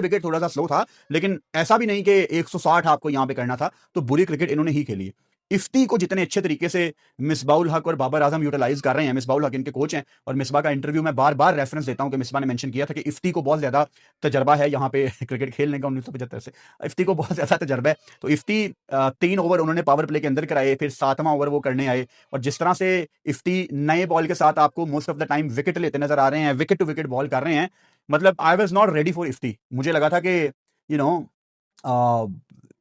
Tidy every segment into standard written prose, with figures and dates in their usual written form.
Wicket थोड़ा सा slow था, लेकिन ऐसा भी नहीं कि 160 आपको यहां पे करना था, तो बुरी क्रिकेट इन्होंने ही खेली है। इफ्ती को जितने अच्छे तरीके से मिसबाउल हक और बाबर आजम यूटिलाइज कर रहे हैं, मिसबाउल हक इनके कोच हैं, और मिसबा का इंटरव्यू में बार बार रेफरेंस देता हूं कि मिसबा ने मेंशन किया था कि इफ्ती को बहुत ज्यादा तजर्बा है यहाँ पे क्रिकेट खेलने का 1975 से, इफ्ती को बहुत ज्यादा तजर्बा है। तो इफ्ती 3 ओवर उन्होंने पावर प्ले के अंदर कराए, फिर 7वां ओवर वो करने आए, और जिस तरह से इफ्ती नए बॉल के साथ आपको most of the time wicket लेते नजर आ रहे हैं, विकेट टू विकेट बॉल कर रहे हैं, मतलब I was not ready for Ifti. मुझे लगा था कि यू नो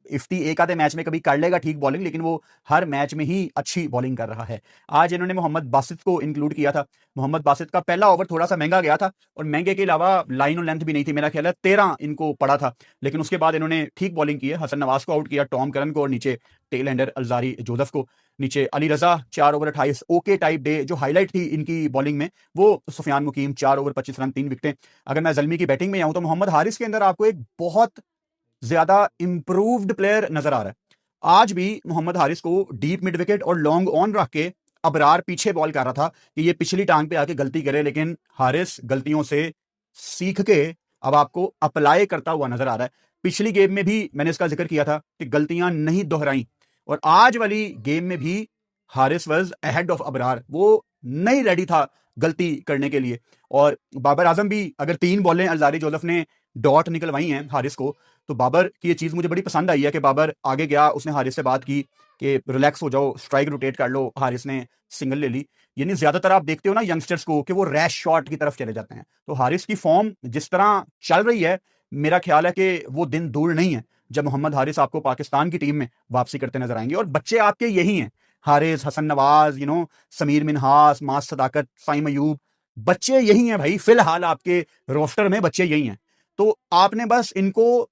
इफ्ती एक आधे मैच में कभी कर लेगा ठीक बॉलिंग, लेकिन वो हर मैच में ही अच्छी बॉलिंग कर रहा है। आज इन्होंने मोहम्मद बासित को इंक्लूड किया था। मोहम्मद बासित का पहला ओवर थोड़ा सा महंगा गया था, और महंगे के अलावा लाइन और लेंथ भी नहीं थी, मेरा ख्याल है 13 इनको पड़ा था, लेकिन उसके बाद इन्होंने ठीक बॉलिंग की है। हसन नवाज को आउट किया, टॉम करन को, और नीचे टेल एंडर अलजारी जोसेफ को, नीचे अली रजा 4 ओवर 28 ओके टाइप डे। जो हाईलाइट थी इनकी बॉलिंग में वो सुफियान मुकीम 4 ओवर 25 रन 3 विकेटें। अगर मैं जल्मी की बैटिंग में आऊं तो मोहम्मद हारिस के अंदर आपको एक बहुत ज्यादा इंप्रूव्ड प्लेयर नजर आ रहा है। आज भी मोहम्मद हारिस को डीप मिड विकेट और लॉन्ग ऑन रख के अबरार पीछे बॉल कर रहा था कि ये पिछली टांग पे आके गलती करे, लेकिन हारिस गलतियों से सीख के अब आपको अप्लाई करता हुआ नजर आ रहा है। पिछली गेम में भी मैंने इसका जिक्र किया था कि गलतियां नहीं दोहराई, और आज वाली गेम में भी Haris was ahead of Abrar, वो नहीं रेडी था गलती करने के लिए। और बाबर आजम भी, अगर 3 बॉलें अलजारी जोसेफ ने डॉट निकलवाई हैं हारिस को, तो बाबर की ये चीज मुझे बड़ी पसंद आई है कि बाबर आगे गया, उसने हारिस से बात की कि रिलैक्स हो जाओ, स्ट्राइक रोटेट कर लो। हारिस ने सिंगल ले ली। यानी ज्यादातर आप देखते हो ना यंगस्टर्स को कि वो रैश शॉट की तरफ चले जाते हैं, तो हारिस की फॉर्म जिस तरह चल रही है, मेरा ख्याल है कि वो दिन दूर नहीं है जब मोहम्मद हारिस आपको पाकिस्तान की टीम में वापसी करते नजर आएंगे। और बच्चे आपके यही हैं, हारिस, हसन नवाज, समीर मिनहास, मास सदाकत, साइम अयूब, बच्चे यही हैं भाई। फिलहाल आपके रोस्टर में बच्चे यही हैं, तो आपने बस इनको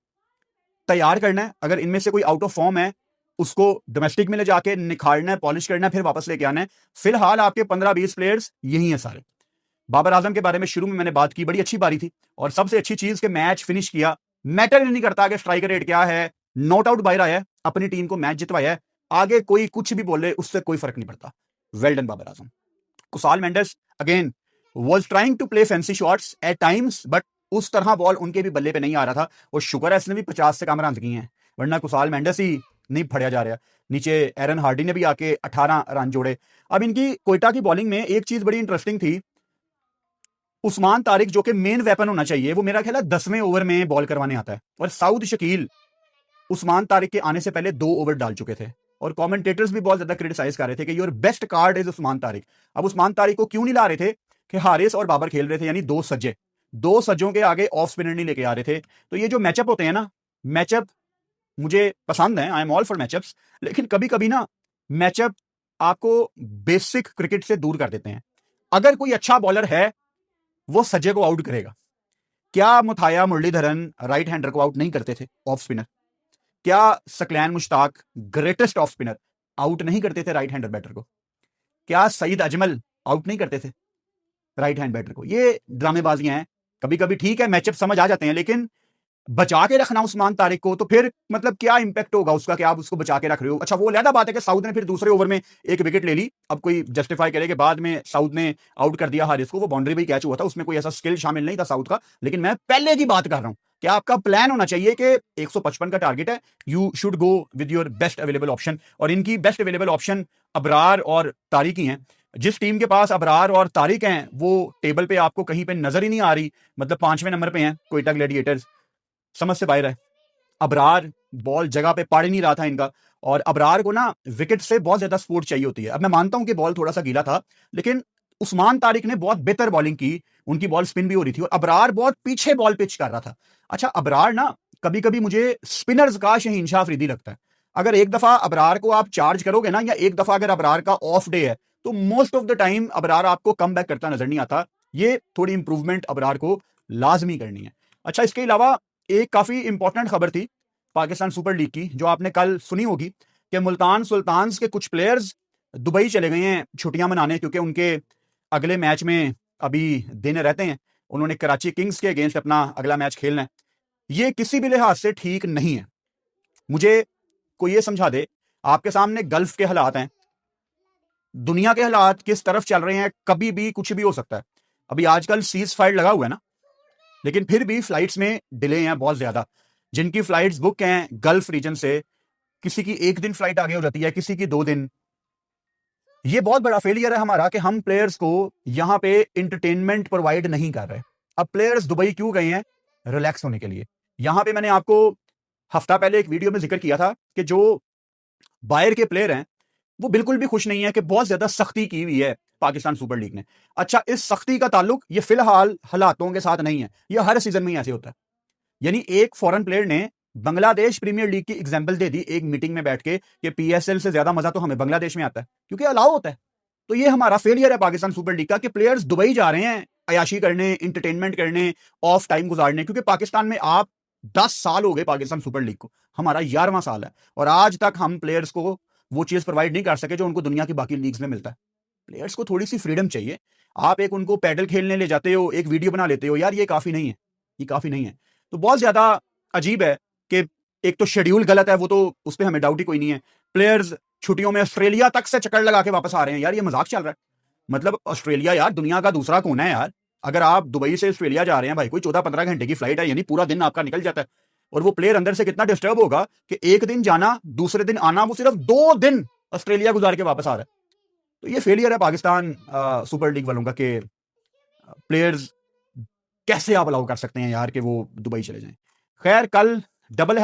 तैयार करना है। अगर इनमें से कोई आउट ऑफ फॉर्म है, उसको डोमेस्टिक में ले जाके निखारना है, पॉलिश करना है, फिर वापस लेके आना है। फिलहाल आपके 15-20 प्लेयर्स यही हैं सारे। बाबर आजम के बारे में शुरू में मैंने बात की, बड़ी अच्छी बारी थी, और सबसे अच्छी चीज के मैच फिनिश किया। मैटर नहीं करता कि स्ट्राइकर रेट क्या है, नॉट आउट बाहर आया, अपनी टीम को मैच जितवाया है, आगे कोई कुछ भी बोले उससे कोई फर्क नहीं पड़ता। Well done Babar Azam. Kusal Mendis again was trying to play fancy shots at times, but उस तरह बॉल उनके भी बल्ले पे नहीं आ रहा था, और शुक्र है इसने भी 50 से कम रन किए हैं, वरना कुसाल मेंडेस ही नहीं फड़िया जा रहा। नीचे एरन हार्डी ने भी आके 18 रन जोड़े। अब इनकी कोयटा की बॉलिंग में एक चीज बड़ी इंटरेस्टिंग थी, उस्मान तारिक जो कि मेन वेपन होना चाहिए, वो मेरा ख्याल है 10वें ओवर में बॉल करवाने आता है, और साउद शकील उस्मान तारिक के आने से पहले 2 ओवर डाल चुके थे, और कमेंटेटर्स भी बहुत ज्यादा क्रिटिसाइज कर रहे थे कि your best card is Usman Tariq. अब उस्मान तारिक को क्यों नहीं ला रहे थे कि हारिस और बाबर खेल रहे थे, यानी 2 सज्जे, 2 सज्जों के आगे ऑफ स्पिनर नहीं लेके आ रहे थे। तो ये जो मैचअप होते हैं ना, मैचअप मुझे पसंद है, I am all for matchups, लेकिन कभी कभी ना मैचअप आपको बेसिक क्रिकेट से दूर कर देते हैं। अगर कोई अच्छा बॉलर है, वो सज्जे को आउट करेगा। क्या मुथाया मुरलीधरन राइट हैंडर को आउट नहीं करते थे ऑफ स्पिनर? क्या Saqlain Mushtaq greatest off spinner out नहीं करते थे राइट हैंडर बैटर को? क्या सईद अजमल आउट नहीं करते थे राइट हैंड बैटर को? ये ड्रामेबाजियां हैं। कभी कभी ठीक है मैचअप समझ आ जाते हैं, लेकिन बचा के रखना उस्मान तारिक को, तो फिर मतलब क्या इंपैक्ट होगा उसका कि आप उसको बचा के रख रहे हो। अच्छा, वो अलग बात है कि साउथ ने फिर दूसरे ओवर में एक विकेट ले ली। अब कोई जस्टिफाई करे कि बाद में साउथ ने आउट कर दिया हारिस को, वो बाउंड्री भी कैच हुआ था, उसमें कोई ऐसा स्किल शामिल नहीं था साउथ का। लेकिन मैं पहले की बात कर रहा हूं कि आपका प्लान होना चाहिए कि 155 का टारगेट है, you should go with your best available option, और इनकी बेस्ट अवेलेबल ऑप्शन अबरार और तारिक ही हैं। जिस टीम के पास अबरार और तारिक हैं, वो टेबल पे आपको कहीं पे नजर ही नहीं आ रही, मतलब 5वें नंबर पे हैं कोयटा ग्लैडिएटर्स, समझ से बाहर है। अबरार बॉल जगह पे पड़ ही नहीं रहा था इनका, और अबरार को ना विकेट से बहुत ज्यादा सपोर्ट चाहिए होती है। अब मैं मानता हूं कि बॉल थोड़ा सा गीला था, लेकिन उस्मान तारिक ने बहुत बेहतर बॉलिंग की, उनकी बॉल स्पिन भी हो रही थी, और अबरार बहुत पीछे बॉल पिच कर रहा था। अच्छा, अबरार ना कभी कभी मुझे स्पिनर्स का शहीनशाह अफरीदी लगता है। अगर एक दफा अबरार को आप चार्ज करोगे ना, या एक दफा अगर अबरार का ऑफ डे है, तो most of the time Abrar आपको कम बैक करता नजर नहीं आता। ये थोड़ी इंप्रूवमेंट अबरार को लाजमी करनी है। अच्छा, इसके अलावा एक काफी इंपॉर्टेंट खबर थी पाकिस्तान सुपर लीग की, जो आपने कल सुनी होगी, कि मुल्तान सुल्तान्स के कुछ प्लेयर्स दुबई चले गए हैं छुट्टियां मनाने, क्योंकि उनके अगले मैच में अभी दिन रहते हैं। उन्होंने कराची किंग्स के अगेंस्ट अपना अगला मैच खेलना है। ये किसी भी लिहाज से ठीक नहीं है। मुझे कोई ये समझा दे, आपके सामने गल्फ के हालात हैं, दुनिया के हालात किस तरफ चल रहे हैं, कभी भी कुछ भी हो सकता है। अभी आजकल सीज फायर लगा हुआ है ना, लेकिन फिर भी फ्लाइट्स में डिले हैं बहुत ज्यादा। जिनकी फ्लाइट्स बुक हैं गल्फ रीजन से, किसी की 1 दिन फ्लाइट आगे हो जाती है, किसी की 2 दिन। ये बहुत बड़ा फेलियर है हमारा कि हम प्लेयर्स को यहां पे इंटरटेनमेंट प्रोवाइड नहीं कर रहे। अब प्लेयर्स दुबई क्यों गए हैं? रिलैक्स होने के लिए। यहां पे मैंने आपको हफ्ता पहले एक वीडियो में जिक्र किया था कि जो बाहर के प्लेयर हैं वो बिल्कुल भी खुश नहीं है कि बहुत ज्यादा सख्ती की हुई है पाकिस्तान सुपर लीग ने। अच्छा, इस सख्ती का ताल्लुक ये फिलहाल हालातों के साथ नहीं है, ये हर सीजन में ही ऐसे होता है। यानी एक फॉरेन प्लेयर ने बांग्लादेश प्रीमियर लीग की एग्जांपल दे दी एक मीटिंग में बैठ के कि पीएसएल से ज्यादा मजा तो हमें बांग्लादेश में आता है, क्योंकि अलाउ होता है। तो ये हमारा फेलियर है पाकिस्तान सुपर लीग का कि प्लेयर्स दुबई जा रहे हैं अयाशी करने, इंटरटेनमेंट करने, ऑफ टाइम गुजारने। क्योंकि पाकिस्तान में आप 10 साल हो गए पाकिस्तान सुपर लीग को, हमारा 11वां साल है, और आज तक हम प्लेयर्स को वो चीज प्रोवाइड नहीं कर सके जो उनको दुनिया की बाकी लीग्स में मिलता है। प्लेयर्स को थोड़ी सी फ्रीडम चाहिए। आप एक उनको पैडल खेलने ले जाते हो, एक वीडियो बना लेते हो, यार ये काफी नहीं है, ये काफी नहीं है। तो बहुत ज्यादा अजीब है कि एक तो शेड्यूल गलत है, वो तो उस पर हमें डाउट ही कोई नहीं है। प्लेयर्स छुट्टियों में ऑस्ट्रेलिया तक से चक्कर लगा के वापस आ रहे हैं, यार ये मजाक चल रहा है। मतलब ऑस्ट्रेलिया यार दुनिया का दूसरा कोना है यार। अगर आप दुबई से ऑस्ट्रेलिया जा रहे हैं भाई, कोई 14-15 घंटे की फ्लाइट है, यानी पूरा दिन आपका निकल जाता है। और वो प्लेयर अंदर से कितना डिस्टर्ब होगा कि एक दिन जाना, दूसरे दिन आना, वो सिर्फ 2 दिन ऑस्ट्रेलिया गुजार के वापस आ रहा है। तो ये फेलियर है पाकिस्तान सुपर लीग वालों का कि प्लेयर्स कैसे आप अलाउ कर सकते हैं यार कि वो दुबई चले जाएं। खैर, कल डबल